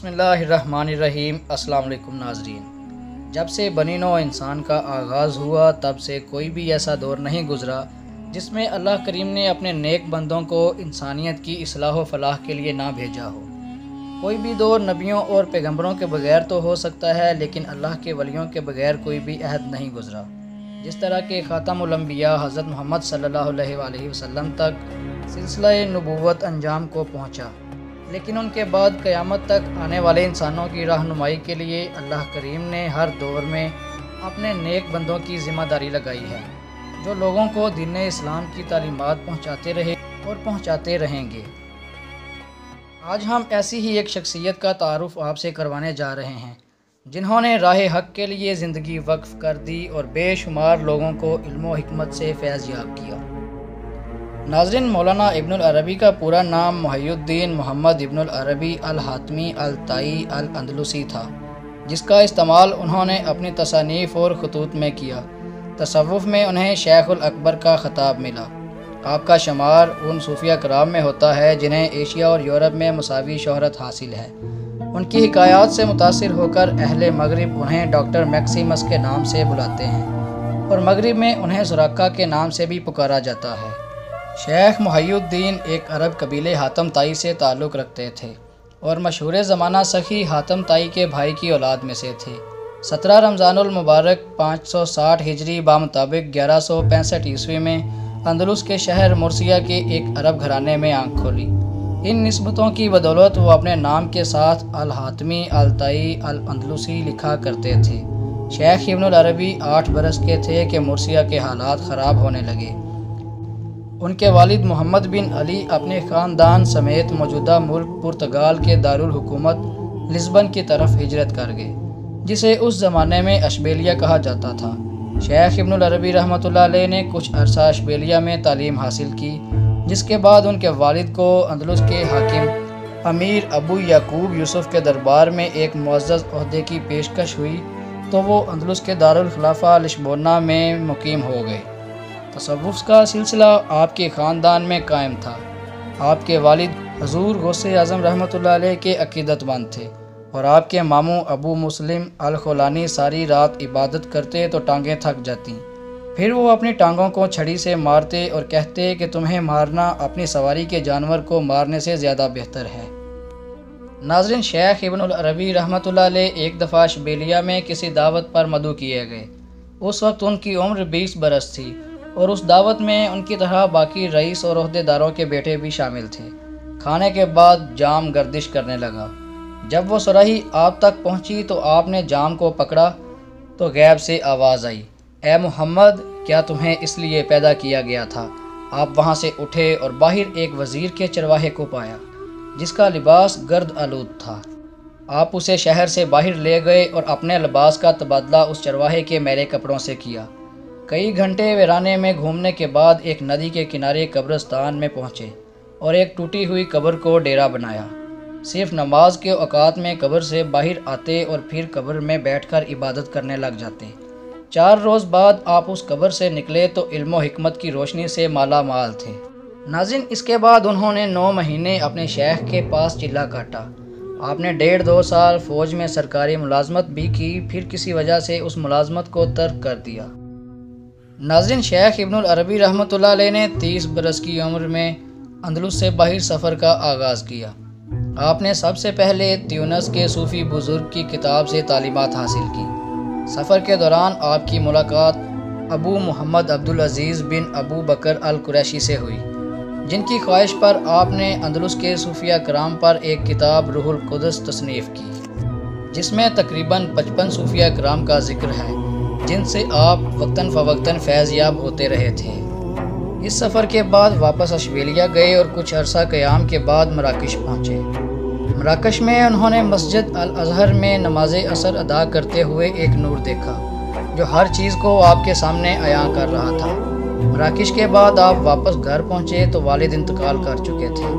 بسم اللہ الرحمن الرحیم۔ السلام علیکم ناظرین، جب سے بنی نوع انسان کا آغاز ہوا تب سے کوئی بھی ایسا دور نہیں گزرا جس میں اللہ کریم نے اپنے نیک بندوں کو انسانیت کی اصلاح و فلاح کے لیے نہ بھیجا ہو۔ کوئی بھی دور نبیوں اور پیغمبروں کے بغیر تو ہو سکتا ہے، لیکن اللہ کے ولیوں کے بغیر کوئی بھی عہد نہیں گزرا۔ جس طرح کہ خاتم الانبیاء حضرت محمد صلی اللہ علیہ وآلہ وسلم تک سلسلہ نبوت انجام کو پہنچا، لیکن ان کے بعد قیامت تک آنے والے انسانوں کی رہنمائی کے لیے اللہ کریم نے ہر دور میں اپنے نیک بندوں کی ذمہ داری لگائی ہے، جو لوگوں کو دین اسلام کی تعلیمات پہنچاتے رہے اور پہنچاتے رہیں گے۔ آج ہم ایسی ہی ایک شخصیت کا تعارف آپ سے کروانے جا رہے ہیں جنہوں نے راہ حق کے لیے زندگی وقف کر دی اور بے شمار لوگوں کو علم و حکمت سے فیض یاب کیا۔ ناظرین، مولانا ابن العربی کا پورا نام محی الدین محمد ابن العربی الحاتمی الطائی الاندلسی تھا، جس کا استعمال انہوں نے اپنی تصانیف اور خطوط میں کیا۔ تصوف میں انہیں شیخ الاکبر کا خطاب ملا۔ آپ کا شمار ان صوفیہ کرام میں ہوتا ہے جنہیں ایشیا اور یورپ میں مساوی شہرت حاصل ہے۔ ان کی حکایات سے متاثر ہو کر اہل مغرب انہیں ڈاکٹر میکسیمس کے نام سے بلاتے ہیں، اور مغرب میں انہیں سراقہ کے نام سے بھی پکارا جاتا ہے۔ شیخ محی الدین ایک عرب قبیلے حاتم طائی سے تعلق رکھتے تھے اور مشہور زمانہ سخی حاتم طائی کے بھائی کی اولاد میں سے تھے۔ 17 رمضان المبارک 560 ہجری بمطابق 1165 عیسوی میں اندلس کے شہر مرسیہ کے ایک عرب گھرانے میں آنکھ کھولی۔ ان نسبتوں کی بدولت وہ اپنے نام کے ساتھ الحاتمی الطائی الاندلسی لکھا کرتے تھے۔ شیخ ابن العربی 8 برس کے تھے کہ مرسیہ کے حالات خراب ہونے لگے۔ ان کے والد محمد بن علی اپنے خاندان سمیت موجودہ ملک پرتگال کے دارالحکومت لزبن کی طرف ہجرت کر گئے، جسے اس زمانے میں اشبیلیہ کہا جاتا تھا۔ شیخ ابن العربی رحمۃ اللہ علیہ نے کچھ عرصہ اشبیلیہ میں تعلیم حاصل کی، جس کے بعد ان کے والد کو اندلس کے حاکم امیر ابو یعقوب یوسف کے دربار میں ایک معزز عہدے کی پیشکش ہوئی تو وہ اندلس کے دارالخلافہ لشبونہ میں مقیم ہو گئے۔ تصوف کا سلسلہ آپ کے خاندان میں قائم تھا۔ آپ کے والد حضور غوث اعظم رحمۃ اللہ علیہ کے عقیدت مند تھے، اور آپ کے ماموں ابو مسلم الخولانی ساری رات عبادت کرتے تو ٹانگیں تھک جاتیں، پھر وہ اپنی ٹانگوں کو چھڑی سے مارتے اور کہتے کہ تمہیں مارنا اپنی سواری کے جانور کو مارنے سے زیادہ بہتر ہے۔ ناظرین، شیخ ابن العربی رحمۃ اللہ علیہ ایک دفعہ اشبیلیہ میں کسی دعوت پر مدعو کیے گئے۔ اس وقت ان کی عمر 20 برس تھی، اور اس دعوت میں ان کی طرح باقی رئیس اور عہدے داروں کے بیٹے بھی شامل تھے۔ کھانے کے بعد جام گردش کرنے لگا۔ جب وہ صراحی آپ تک پہنچی تو آپ نے جام کو پکڑا تو غیب سے آواز آئی، اے محمد، کیا تمہیں اس لیے پیدا کیا گیا تھا؟ آپ وہاں سے اٹھے اور باہر ایک وزیر کے چرواہے کو پایا، جس کا لباس گرد آلود تھا۔ آپ اسے شہر سے باہر لے گئے اور اپنے لباس کا تبادلہ اس چرواہے کے میلے کپڑوں سے کیا۔ کئی گھنٹے ویرانے میں گھومنے کے بعد ایک ندی کے کنارے قبرستان میں پہنچے اور ایک ٹوٹی ہوئی قبر کو ڈیرا بنایا۔ صرف نماز کے اوقات میں قبر سے باہر آتے اور پھر قبر میں بیٹھ کر عبادت کرنے لگ جاتے۔ 4 روز بعد آپ اس قبر سے نکلے تو علم و حکمت کی روشنی سے مالا مال تھے۔ ناظرین، اس کے بعد انہوں نے 9 مہینے اپنے شیخ کے پاس چلا کاٹا۔ آپ نے 1.5-2 سال فوج میں سرکاری ملازمت بھی کی، پھر کسی وجہ سے اس ملازمت کو ترک کر دیا۔ ناظرین، شیخ ابن العربی رحمۃ اللہ علیہ نے 30 برس کی عمر میں اندلس سے باہر سفر کا آغاز کیا۔ آپ نے سب سے پہلے تیونس کے صوفی بزرگ کی کتاب سے تعلیمات حاصل کی۔ سفر کے دوران آپ کی ملاقات ابو محمد عبدالعزیز بن ابو بکر القریشی سے ہوئی، جن کی خواہش پر آپ نے اندلس کے صوفیہ کرام پر ایک کتاب روح القدس تصنیف کی، جس میں تقریباً 55 صوفیہ کرام کا ذکر ہے، جن سے آپ وقتاً فوقتاً فیض یاب ہوتے رہے تھے۔ اس سفر کے بعد واپس اشبیلیہ گئے اور کچھ عرصہ قیام کے بعد مراکش پہنچے۔ مراکش میں انہوں نے مسجد الازہر میں نماز عصر ادا کرتے ہوئے ایک نور دیکھا، جو ہر چیز کو آپ کے سامنے عیاں کر رہا تھا۔ مراکش کے بعد آپ واپس گھر پہنچے تو والد انتقال کر چکے تھے۔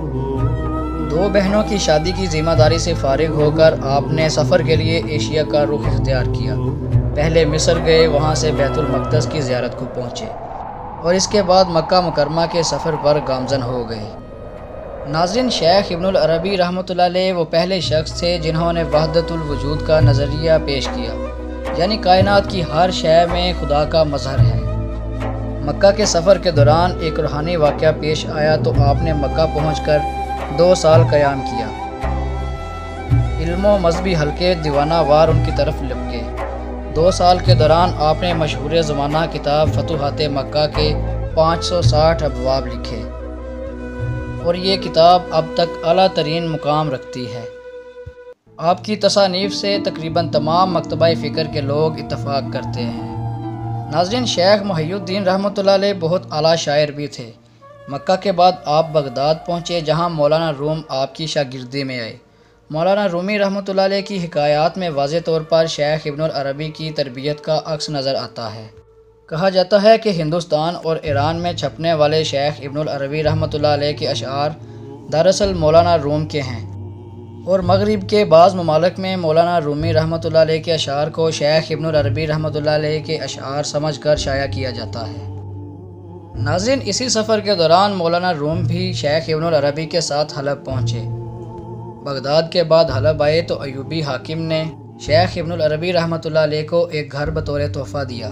2 بہنوں کی شادی کی ذمہ داری سے فارغ ہو کر آپ نے سفر کے لیے ایشیا کا رخ اختیار کیا۔ پہلے مصر گئے، وہاں سے بیت المقدس کی زیارت کو پہنچے، اور اس کے بعد مکہ مکرمہ کے سفر پر گامزن ہو گئے۔ ناظرین، شیخ ابن العربی رحمۃ اللہ علیہ وہ پہلے شخص تھے جنہوں نے وحدت الوجود کا نظریہ پیش کیا، یعنی کائنات کی ہر شے میں خدا کا مظہر ہے۔ مکہ کے سفر کے دوران ایک روحانی واقعہ پیش آیا تو آپ نے مکہ پہنچ کر 2 سال قیام کیا۔ علم و مذہبی حلقے دیوانہ وار ان کی طرف لپکے۔ 2 سال کے دوران آپ نے مشہور زمانہ کتاب فتوحات مکہ کے 560 ابواب لکھے، اور یہ کتاب اب تک اعلیٰ ترین مقام رکھتی ہے۔ آپ کی تصانیف سے تقریباً تمام مکتبہ فکر کے لوگ اتفاق کرتے ہیں۔ ناظرین، شیخ محی الدین رحمۃ اللہ علیہ بہت اعلیٰ شاعر بھی تھے۔ مکہ کے بعد آپ بغداد پہنچے، جہاں مولانا روم آپ کی شاگردی میں آئے۔ مولانا رومی رحمۃ اللہ علیہ کی حکایات میں واضح طور پر شیخ ابن العربی کی تربیت کا عکس نظر آتا ہے۔ کہا جاتا ہے کہ ہندوستان اور ایران میں چھپنے والے شیخ ابن العربی رحمۃ اللہ علیہ کے اشعار دراصل مولانا روم کے ہیں، اور مغرب کے بعض ممالک میں مولانا رومی رحمۃ اللہ علیہ کے اشعار کو شیخ ابن العربی رحمۃ اللہ علیہ کے اشعار سمجھ کر شائع کیا جاتا ہے۔ ناظرین، اسی سفر کے دوران مولانا روم بھی شیخ ابن العربی کے ساتھ حلب پہنچے۔ بغداد کے بعد حلب آئے تو ایوبی حاکم نے شیخ ابن العربی رحمۃ اللہ علیہ کو ایک گھر بطور تحفہ دیا،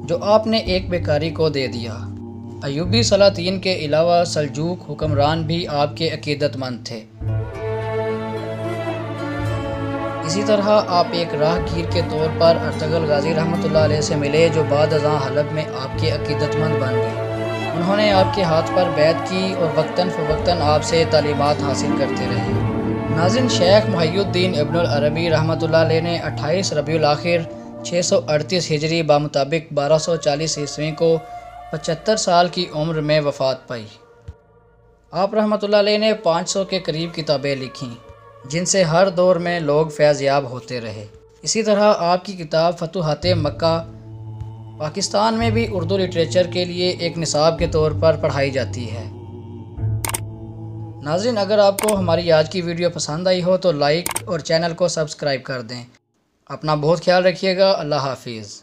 جو آپ نے ایک بیکاری کو دے دیا۔ ایوبی سلاطین کے علاوہ سلجوق حکمران بھی آپ کے عقیدت مند تھے۔ اسی طرح آپ ایک راہ گیر کے طور پر ارطغرل غازی رحمۃ اللہ علیہ سے ملے، جو بعد ازاں حلب میں آپ کے عقیدت مند بن گئے۔ انہوں نے آپ کے ہاتھ پر بیعت کی اور وقتاً فوقتاً آپ سے تعلیمات حاصل کرتے رہے۔ ناظرین، شیخ محی الدین ابن العربی رحمۃ اللہ علیہ نے 28 ربیع الاخر 638 ہجری بمطابق 1240 عیسوی کو 75 سال کی عمر میں وفات پائی۔ آپ رحمۃ اللہ علیہ نے 500 کے قریب کتابیں لکھیں، جن سے ہر دور میں لوگ فیض یاب ہوتے رہے۔ اسی طرح آپ کی کتاب فتوحات مکہ پاکستان میں بھی اردو لٹریچر کے لیے ایک نصاب کے طور پر پڑھائی جاتی ہے۔ ناظرین، اگر آپ کو ہماری آج کی ویڈیو پسند آئی ہو تو لائک اور چینل کو سبسکرائب کر دیں۔ اپنا بہت خیال رکھیے گا۔ اللہ حافظ۔